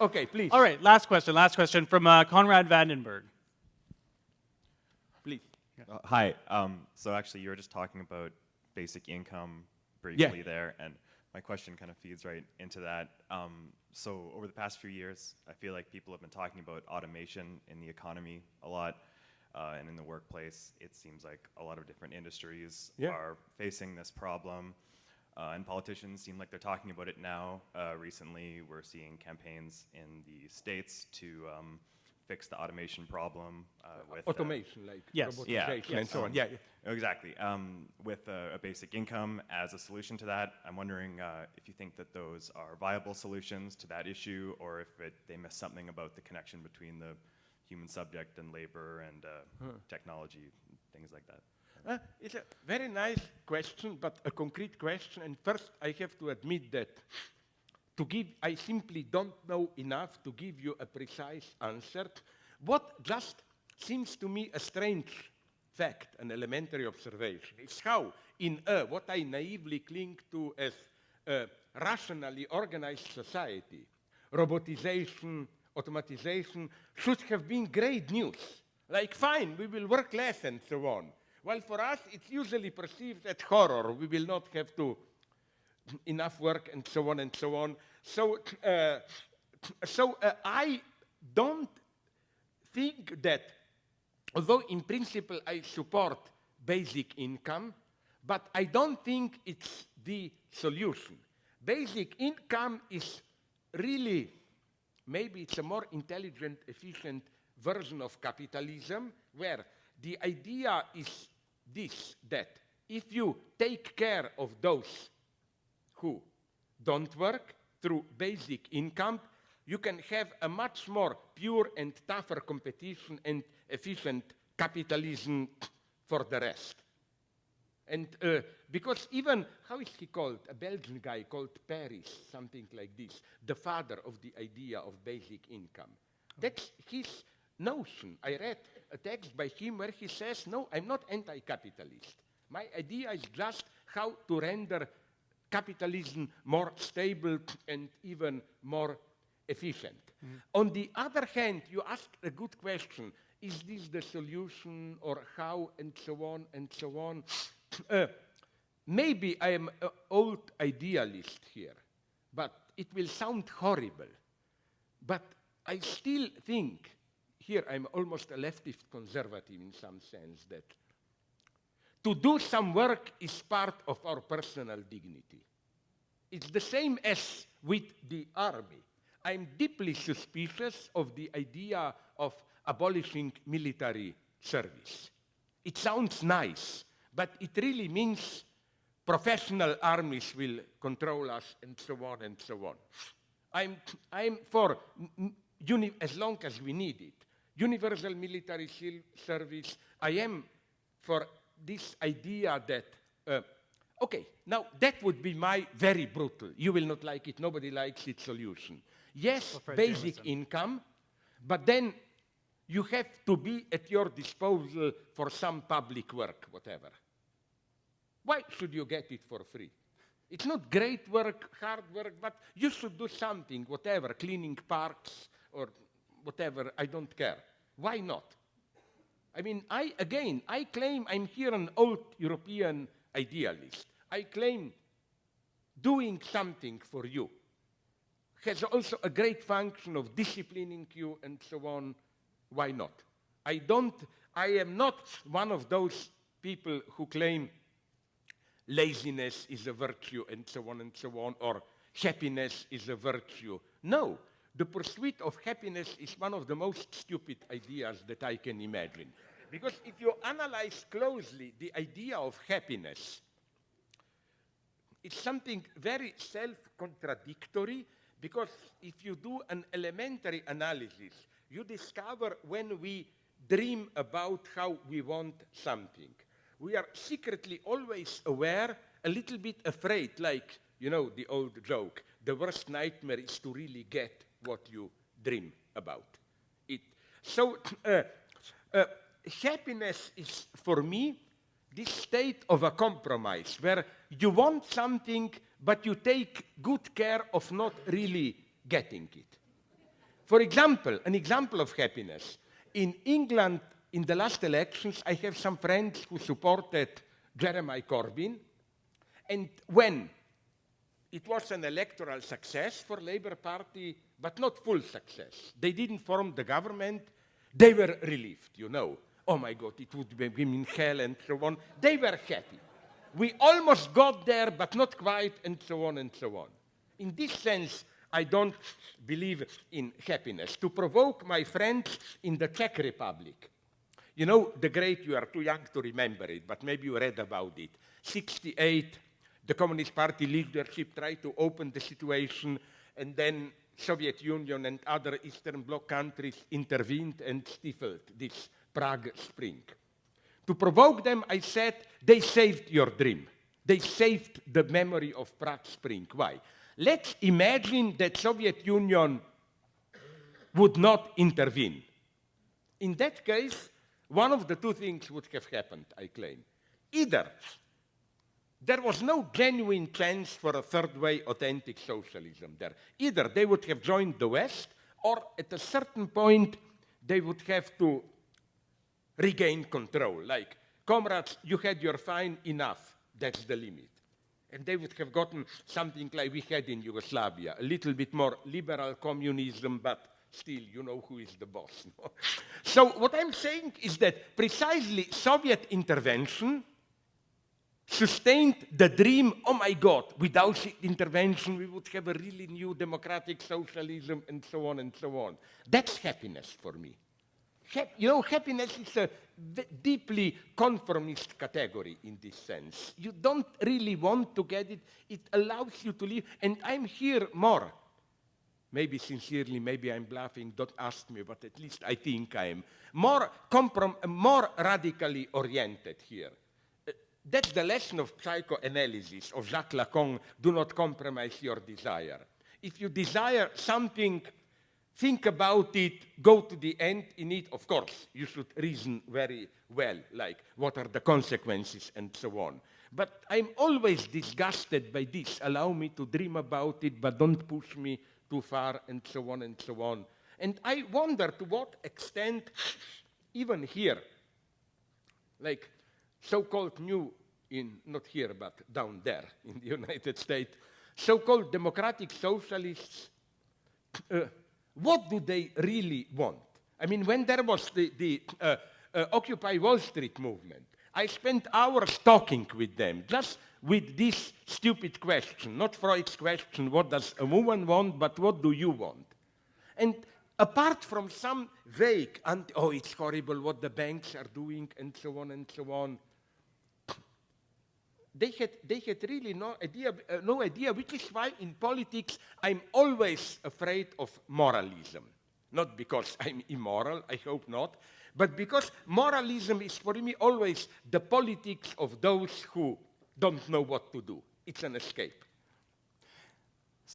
Okay, please. All right, last question from Conrad Vandenberg. Please. Hi. So actually, you were just talking about basic income briefly there, and my question kind of feeds right into that. So over the past few years, I feel like people have been talking about automation in the economy a lot, and in the workplace. It seems like a lot of different industries are facing this problem, and politicians seem like they're talking about it now. Recently, we're seeing campaigns in the States to fix the automation problem with automation, like yes. robotization and so on. Exactly. With a basic income as a solution to that, I'm wondering if you think that those are viable solutions to that issue, or if they miss something about the connection between the human subject and labor and technology, things like that. It's a very nice question, but a concrete question. And first, I have to admit that I simply don't know enough to give you a precise answer. What just seems to me a strange fact, an elementary observation, is how in what I naively cling to as a rationally organized society, robotization, automatization should have been great news. Like, fine, we will work less and so on. While for us, it's usually perceived as horror. We will not have to enough work and so on and so on. So I don't think that, although in principle I support basic income, but I don't think it's the solution. Basic income is really, maybe it's a more intelligent, efficient version of capitalism, where the idea is this, that if you take care of those who don't work through basic income, you can have a much more pure and tougher competition and efficient capitalism for the rest. And because even, how is he called? A Belgian guy called Paris, something like this, the father of the idea of basic income. That's his notion. I read a text by him where he says, no, I'm not anti-capitalist. My idea is just how to render capitalism more stable and even more efficient. On the other hand, you asked a good question. Is this the solution, or how, and so on, and so on? Maybe I am an old idealist here, but it will sound horrible. But I still think, here I'm almost a leftist conservative in some sense, that to do some work is part of our personal dignity. It's the same as with the army. I'm deeply suspicious of the idea of abolishing military service. It sounds nice, but it really means professional armies will control us and so on and so on. I'm for, as long as we need it, universal military service. I am for this idea that, okay, now that would be my very brutal, you will not like it, nobody likes it solution. Yes, basic income, but then you have to be at your disposal for some public work, whatever. Why should you get it for free? It's not great work, hard work, but you should do something, whatever, cleaning parks or whatever, I don't care. Why not? I mean, I claim I'm here an old European idealist. I claim doing something for you has also a great function of disciplining you and so on. Why not? I am not one of those people who claim laziness is a virtue and so on, or happiness is a virtue. No, the pursuit of happiness is one of the most stupid ideas that I can imagine. Because if you analyze closely the idea of happiness, it's something very self-contradictory, because if you do an elementary analysis, you discover when we dream about how we want something, we are secretly always aware, a little bit afraid, like, you know, the old joke, the worst nightmare is to really get what you dream about. So happiness is, for me, this state of a compromise, where you want something, but you take good care of not really getting it. For example, an example of happiness. In England, in the last elections, I have some friends who supported Jeremy Corbyn. And when it was an electoral success for Labour Party, but not full success, they didn't form the government, they were relieved, you know. Oh my God, it would be in hell and so on. They were happy. We almost got there, but not quite, and so on and so on. In this sense, I don't believe in happiness. To provoke my friends in the Czech Republic, you know, the great, you are too young to remember it, but maybe you read about it. 68, the Communist Party leadership tried to open the situation, and then Soviet Union and other Eastern Bloc countries intervened and stifled this Prague Spring. To provoke them, I said, they saved your dream. They saved the memory of Prague Spring. Why? Let's imagine that Soviet Union would not intervene. In that case, one of the two things would have happened, I claim. Either there was no genuine chance for a third way authentic socialism there. Either they would have joined the West, or at a certain point, they would have to regain control. Like, comrades, you had your fine, enough, that's the limit. And they would have gotten something like we had in Yugoslavia, a little bit more liberal communism, but still, you know who is the boss. No? So what I'm saying is that precisely Soviet intervention sustained the dream, oh my God, without intervention we would have a really new democratic socialism and so on and so on. That's happiness for me. You know, happiness is a deeply conformist category in this sense. You don't really want to get it. It allows you to live. And I'm here more. Maybe sincerely, maybe I'm bluffing, don't ask me, but at least I think I am. More radically oriented here. That's the lesson of psychoanalysis, of Jacques Lacan, do not compromise your desire. If you desire something, think about it, go to the end in it. Of course, you should reason very well, like what are the consequences and so on. But I'm always disgusted by this. Allow me to dream about it, but don't push me too far, and so on and so on. And I wonder to what extent, even here, like so-called new, not here, but down there in the United States, so-called democratic socialists, what do they really want? I mean, when there was the Occupy Wall Street movement, I spent hours talking with them, just with this stupid question, not Freud's question, what does a woman want, but what do you want? And apart from some vague, oh, it's horrible what the banks are doing, and so on, they had really no idea, which is why in politics I'm always afraid of moralism. Not because I'm immoral, I hope not, but because moralism is for me always the politics of those who don't know what to do. It's an escape.